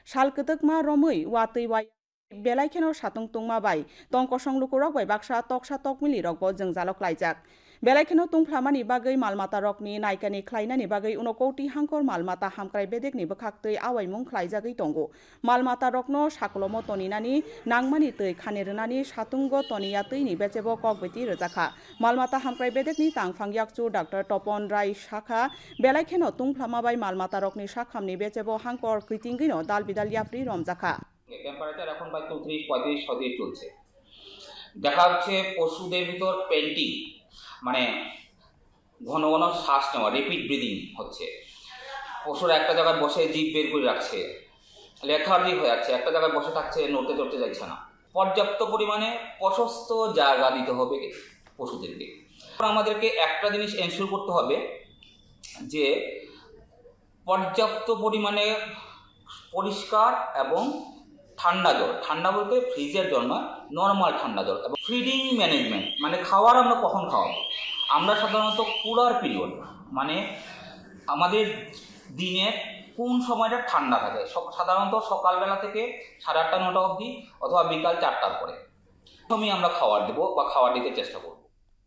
सालकतक मा रमै वातै वाय बेलाइखेनो साtung tungma bai tongkosong lukurok bai baksa toksa tokmili rokbo jengjalok laijak बेलाइखेनो तुंफ्लामानि बागै मालमाता रकनि नायकानि ख्लाइनानि बागै उनो कौटि हांखर मालमाता हामक्राय बेदेकनि बखाक्तै आवायमुं ख्लाइजागै दंगो मालमाता रकनो साकलमो तनिनानि नांमानि तै खानेरनानि सातुंगो तनिया तैनि बेचेबो ककबेति रोजाखा मालमाता हामक्राय बेदेकनि तांफां याकचु डॉक्टर तपन राय शाखा बेलाइखेनो तुंफ्लामाबाय मालमाता रकनि साखामनि बेचेबो हांकर कृतिंगिनो दाल बिदाल याफ्रि रमजाखा টেম্পারেচার এখন প্রায় 34-35 চলছে। দেখা হচ্ছে পশুদের ভিতর পেন্টিং মানে ঘন ঘন শ্বাস নেওয়া রেপিড ব্রিদিং হচ্ছে, পশুরা একটা জায়গায় বসে জিভ বের করে রাখছে, লেথার্জিক হয়ে যাচ্ছে, একটা জায়গায় বসে থাকছে, নড়তে চড়তে যাচ্ছে না। পর্যাপ্ত পরিমাণে প্রশস্ত জায়গা দিতে হবে পশুদেরকে। আমাদেরকে একটা জিনিস এনশিওর করতে হবে যে পর্যাপ্ত পরিমাণে পরিষ্কার এবং ঠান্ডা জল, ঠান্ডা বলতে ফ্রিজের জল নয়, নর্মাল ঠান্ডা জল। এবং ফিডিং ম্যানেজমেন্ট মানে খাওয়ার আমরা কখন খাওয়াবো, আমরা সাধারণত কুলার পিরিয়ড মানে আমাদের দিনের কোন সময়টা ঠান্ডা থাকে, সাধারণত সকালবেলা থেকে 8:30-9টা অবধি অথবা বিকাল 4টার পরে আমি আমরা খাবার দেবো বা খাবার দিতে চেষ্টা করব।